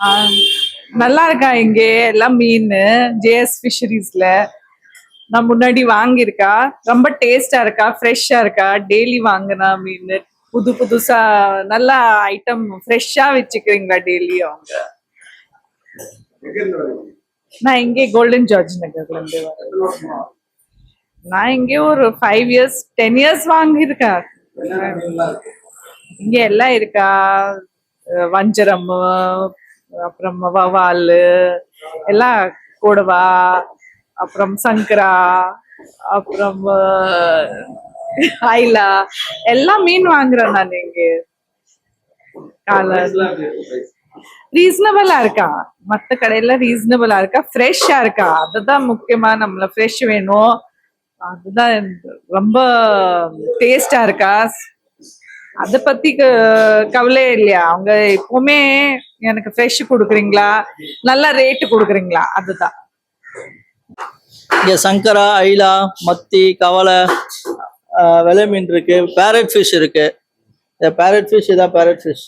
ஆஹ் நல்லா இருக்கா இங்கே எல்லாம் மீன் ஜேஎஸ் ஃபிஷரிஸ்ல நான் முன்னாடி வாங்கியிருக்கா. ரொம்ப டேஸ்டா இருக்கா, ஃப்ரெஷ்ஷா இருக்கா. டெய்லி வாங்கினா மீன் புது புதுசா நல்ல ஐட்டம் ஃப்ரெஷ்ஷா வச்சுக்கிறீங்களா டெய்லி அவங்க? நான் இங்கே கோல்டன் ஜார்ஜ் நகர்ல இருந்து வரேன். நான் இங்கே ஒரு 5 years 10 years வாங்கியிருக்கேன். இங்க எல்லாம் இருக்கா, வஞ்சரம், அப்புறம் வவால், எல்லாம் கொடுவா, அப்புறம் சங்கரா, அப்புறம் ஐலா, எல்லாம் மீன் வாங்குறேன் நான் இங்க. ரீசனபிளா இருக்கா, மத்த கடையில ரீசனபிளா இருக்கா, ஃப்ரெஷ்ஷா இருக்கா. அதுதான் முக்கியமா, நம்மள ஃப்ரெஷ் வேணும். அதுதான் ரொம்ப டேஸ்டா இருக்கா. அத பத்தி கவலையே இல்லையா? அவங்க எப்பவுமே எனக்கு ஃப்ரெஷ் கொடுக்குறீங்களா, நல்ல ரேட்டு கொடுக்குறீங்களா, அதுதான். இங்க சங்கரா, ஐலா, மத்தி, கவலை, வெலை மீன் இருக்கு, பேரட் ஃபிஷ் இருக்கு. பேரட் ஃபிஷ் இதான் பேரட் ஃபிஷ்.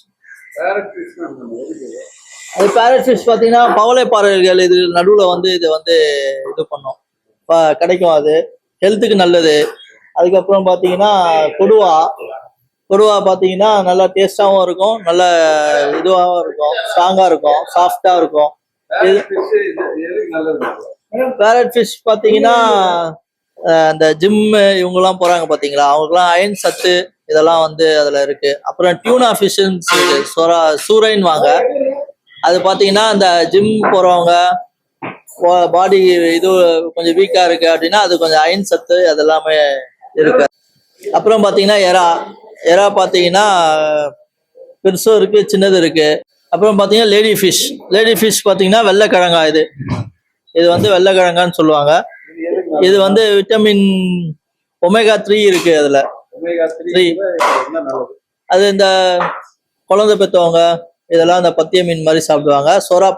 அது பேரட் ஃபிஷ் பார்த்தீங்கன்னா பவளை பாறைகள் இது நடுவில் வந்து இது பண்ணும், கிடைக்கும். அது ஹெல்த்துக்கு நல்லது. அதுக்கப்புறம் பார்த்தீங்கன்னா கொடுவா பார்த்தீங்கன்னா நல்லா டேஸ்டாகவும் இருக்கும், நல்ல இதுவாகவும் இருக்கும், ஸ்ட்ராங்காக இருக்கும், சாஃப்டாக இருக்கும். பேரட் ஃபிஷ் பார்த்தீங்கன்னா அந்த ஜிம்மு இவங்கெல்லாம் போகிறாங்க பார்த்தீங்களா, அவங்களுக்குலாம் அயன் சத்து இதெல்லாம் அதில் இருக்குது. அப்புறம் டியூனா ஃபிஷ்ஷுன்னு சூரைன்னு வாங்க. அது பார்த்தீங்கன்னா அந்த ஜிம் போகிறவங்க பாடி இது கொஞ்சம் வீக்காக இருக்குது அப்படின்னா அது கொஞ்சம் அயன் சத்து அதெல்லாமே இருக்கு. அப்புறம் பார்த்தீங்கன்னா எறா பார்த்தீங்கன்னா பெருசும் இருக்குது, சின்னது இருக்குது. அப்புறம் பார்த்தீங்கன்னா லேடி ஃபிஷ் பார்த்தீங்கன்னா வெள்ளைக்கிழங்கா. இது வெள்ளைக்கிழங்கான்னு சொல்லுவாங்க. இது விட்டமின் ஒமேகா 3 இருக்குது அதில். அது இந்த குழந்தை பெற்றவங்க இதெல்லாம் அந்த பத்திய மீன் மாதிரி சாப்பிடுவாங்க.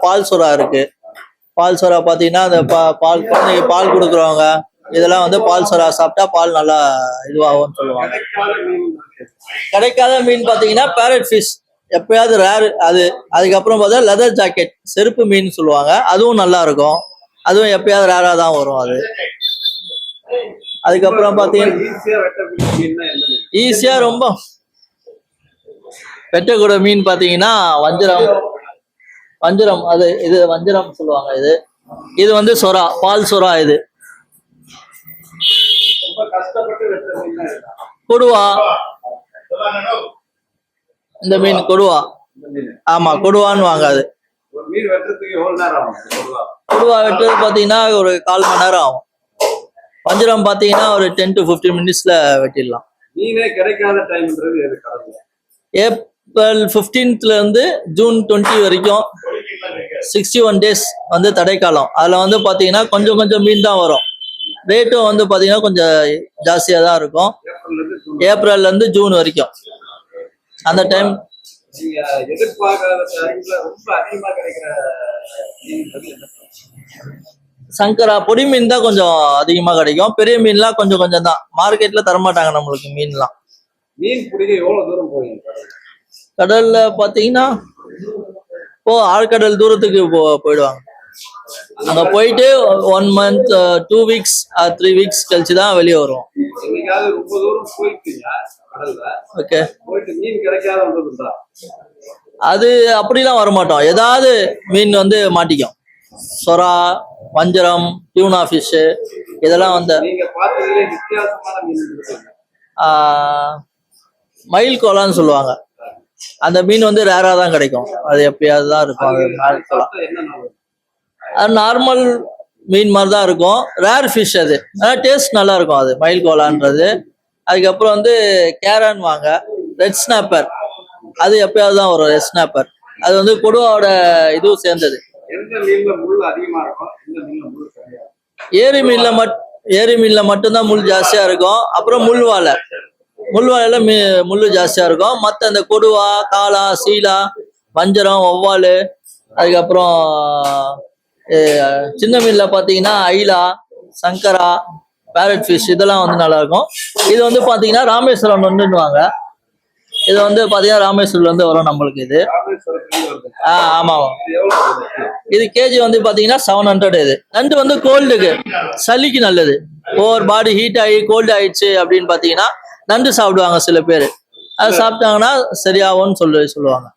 பால் சொரா இருக்கு. பால் சொரா பார்த்தீங்கன்னா அந்த பால் குழந்தைக்கு பால் கொடுக்குறவங்க இதெல்லாம் பால் சொரா சாப்பிட்டா பால் நல்லா இதுவாகும்னு சொல்லுவாங்க. கிடைக்காத மீன் பார்த்தீங்கன்னா பேரட் ஃபிஷ் எப்பயாவது ரேர் அது. அதுக்கப்புறம் பார்த்தா லெதர் ஜாக்கெட் செருப்பு மீன் சொல்லுவாங்க, அதுவும் நல்லா இருக்கும். அதுவும் எப்பயாவது ரேராக தான் வரும் அது. அதுக்கப்புறம் பார்த்தீங்கன்னா ஈஸியா ரொம்ப வெட்டக்கூட மீன் பார்த்தீங்கன்னா வஞ்சரம் இது வஞ்சரம் சொல்லுவாங்க. இது சொரா, பால் சொரா. இது கொடுவா, இந்த மீன் கொடுவா. ஆமா, கொடுவான்னு வாங்க. அது கொடுவா வெட்டுறது பார்த்தீங்கன்னா ஒரு 1/4 மணி நேரம் ஆகும். வஞ்சரம் பார்த்தீங்கன்னா ஒரு 10 to 15 minutes வெட்டிடலாம். ஏப்ரல் 15th இருந்து ஜூன் 20 வரைக்கும் 61 days தடைக்காலம். அதுல பார்த்தீங்கன்னா கொஞ்சம் மீன் தான் வரும். ரேட்டும் பார்த்தீங்கன்னா கொஞ்சம் ஜாஸ்தியா தான் இருக்கும். ஏப்ரல்ல இருந்து ஜூன் வரைக்கும் அந்த டைம். சங்கரா பொடி மீன் தான் கொஞ்சம் அதிகமா கிடைக்கும். பெரிய மீன்லாம் கொஞ்சம் தான். மார்க்கெட்ல தரமாட்டாங்க நம்மளுக்கு மீன்லாம். கடல்ல பாத்தீங்கன்னா ஆழ்கடல் தூரத்துக்கு போயிடுவாங்க. அங்க போயிட்டு 1 month 2 weeks 3 weeks கழிச்சுதான் வெளியே வருவோம். ஓகே, அது அப்படிலாம் வரமாட்டோம். ஏதாவது மீன் மாட்டிக்கும். சொரா, வஞ்சரம், டியூனா ஃபிஷ் இதெல்லாம் மயில் கோலான்னு சொல்லுவாங்க. அந்த மீன் ரேரா தான் கிடைக்கும். அது எப்பயாவது தான் இருக்கும். அது நார்மல் மீன் மாதிரி தான் இருக்கும். ரேர் ஃபிஷ் அது. ஆனால் டேஸ்ட் நல்லா இருக்கும் அது மயில் கோலான்றது. அதுக்கப்புறம் கேரான் வாங்க. ரெட் ஸ்னாப்பர் அது எப்பயாவது தான் வரும். ரெட் ஸ்னாப்பர் அது கொடுவாவோட இதுவும் சேர்ந்தது. ஏரி மீன்ல மட்டும்தான் முள் ஜாஸ்தியா இருக்கும். அப்புறம் முள்வாலையில முள்ளு ஜாஸ்தியா இருக்கும். மற்ற அந்த கொடுவா, காளா, சீலா, வஞ்சரம், ஒவ்வாலு, அதுக்கப்புறம் சின்ன மீன்ல பாத்தீங்கன்னா ஐலா, சங்கரா, பேரட் ஃபிஷ் இதெல்லாம் நல்லா இருக்கும். இது பாத்தீங்கன்னா ராமேஸ்வரம் நொண்டுன்னுவாங்க. இது வந்து பாத்தீங்கன்னா ராமேஸ்வரம்ல இருந்து வரும் நம்மளுக்கு இது. ஆமா. இது கேஜி வந்து பாத்தீங்கன்னா 700 இது. நண்டு வந்து கோல்டுக்கு சளிக்கு நல்லது. ஓவர் பாடி ஹீட் ஆகி கோல்டு ஆயிடுச்சு அப்படின்னு பாத்தீங்கன்னா நண்டு சாப்பிடுவாங்க சில பேர். அது சாப்பிட்டாங்கன்னா சரியாகும்னு சொல்லுவாங்க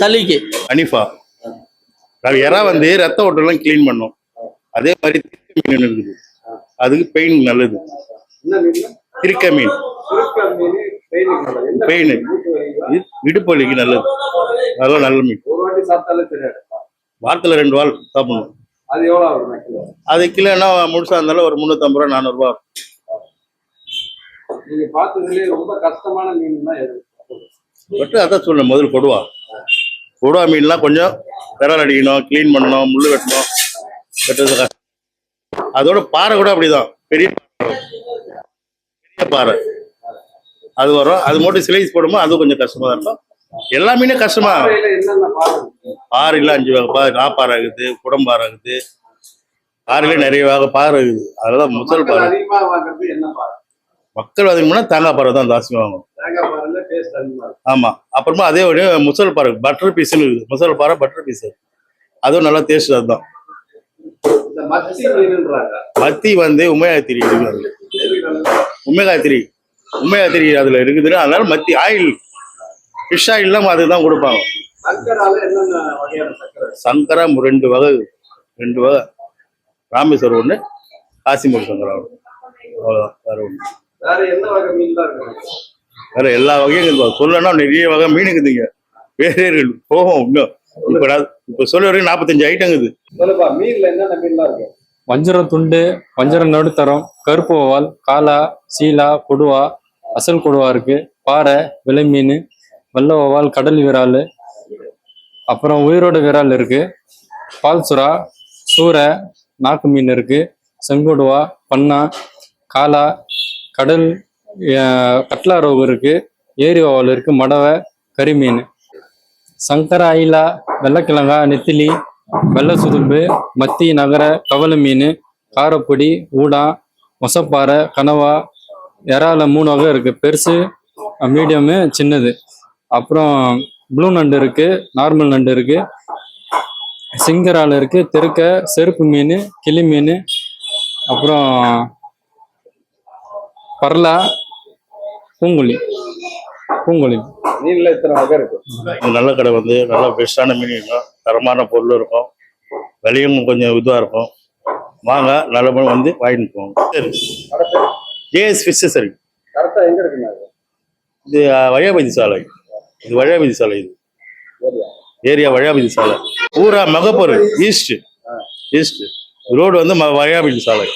சளிக்கு. அனிஃபா எறா வந்து ரத்த ஓட்டெல்லாம் கிளீன் பண்ணும். அதே மாதிரி திருக்க மீன் இருக்குது, அதுக்கு பெயின் நல்லது. திருக்க மீன் பெயின் இடுப்பு வலிக்கு நல்லது, அதெல்லாம் நல்ல மீன். வாரத்துல 2 வாரம் சாப்பிடணும். அது கிலோன்னா முழுசா இருந்தாலும் ஒரு 350 ரூபா 400 ரூபா. நீங்க பார்த்ததுலயே ரொம்ப கஷ்டமான மீன்னா எது? பட் அதான் சொல்ல முதல் கொடுவா மீன்லாம் கொஞ்சம் விரல் அடிக்கணும், கிளீன் பண்ணணும், முள்ளு வெட்டணும், வெட்டுறது கஷ்டம். அதோட பாறை கூட அப்படிதான், பெரிய பாறை அது வரும். அது மட்டும் சிலைஸ் போடும்போது அது கொஞ்சம் கஷ்டமா தான் இருக்கும். எல்லா மீனும் கஷ்டமா. பாறை இல்ல 5 வகை பாறை, நாப்பாறை இருக்குது, குடம்பாறை இருக்குது, பாறையில நிறைய வகை பாறை இருக்குது. அதெல்லாம் முதல் பாறை. மக்கள் அதிகம்னா தேங்காய் பாறை தான் ஜாஸ்தி வாங்கும். ஆமா. அப்புறமா அதே ஒரு முசல் பாறை பட்டர் பீஸ்ன்னு இருக்குது. முசல் பாறை பட்டர் பீஸ், அதுவும் நல்லா டேஸ்ட். அதுதான் மத்தி வந்து உமையாத்திரி இருக்குது. உமையாத்திரி அதுல இருக்குதுன்னு, அதனால மத்தி ஆயில் ஃபிஷ் ஆயில்லாம் அதுதான் கொடுப்பாங்க. சங்கரா 2 வகை, 2 வகை. ராமேஸ்வரம் ஒண்ணு, காசிமூர் சங்கரா ஒண்ணு. அவ்வளவுதான், வேற ஒண்ணு. வேற எல்லா வகையும் சொல்லனா நிறைய வகை மீன் இருக்குதுங்க. வேற போகும் இன்னும். இப்ப சொல்ல வரைக்கும் 45 ஐட்டம் இருக்குது. வஞ்சர துண்டு, வஞ்சர நடுத்தரம், கருப்பு வவால், காலா, சீலா, கொடுவா, அசல் கொடுவா இருக்கு, பாறை, விலை மீன், வெள்ளை வவால், கடல் விரால், அப்புறம் உயிரோட விரால் இருக்கு, பால் சுறா, சூரை, நாக்கு மீன் இருக்கு, செங்கொடுவா, பன்னா, காலா, கடல் கட்லா ரோகு இருக்கு, ஏரி வவால் இருக்கு, மடவை, கரிமீன், சங்கரா, ஐலா, வெள்ளைக்கிழங்கா, நெத்திலி, வெள்ளை சுதும்பு, மத்தி, நகர, கவலை மீன், காரப்பொடி, ஊடா, மொசப்பாறை, கனவா, இறால 3 வகை இருக்கு, பெருசு, மீடியமு, சின்னது. அப்புறம் ப்ளூ நண்டு இருக்கு, நார்மல் நண்டு இருக்கு, சிங்கரால் இருக்கு, தெருக்க, செருப்பு மீன், கிளி மீன், அப்புறம் பரலா, பூங்குழி மீன்ல இத்தனை வகை இருக்கு. நல்ல கடை வந்து நல்லா பெஸ்டான மீன் இருக்கும், தரமான பொருள் இருக்கும், விலையும் கொஞ்சம் இதுவாக இருக்கும். வாங்க, நல்ல மீன் வந்து வாங்கிட்டு போங்க. ஜேஎஸ் ஃபிஷ் சரி. கரெக்டா எங்க இருக்குங்க? இது வழியாபதி சாலை. இது வழியாபதி சாலை. இது ஏரியா வழியாபதி சாலை. ஊரா மகப்பூர் ஈஸ்ட் ரோடு வந்து வழியாபதி சாலை.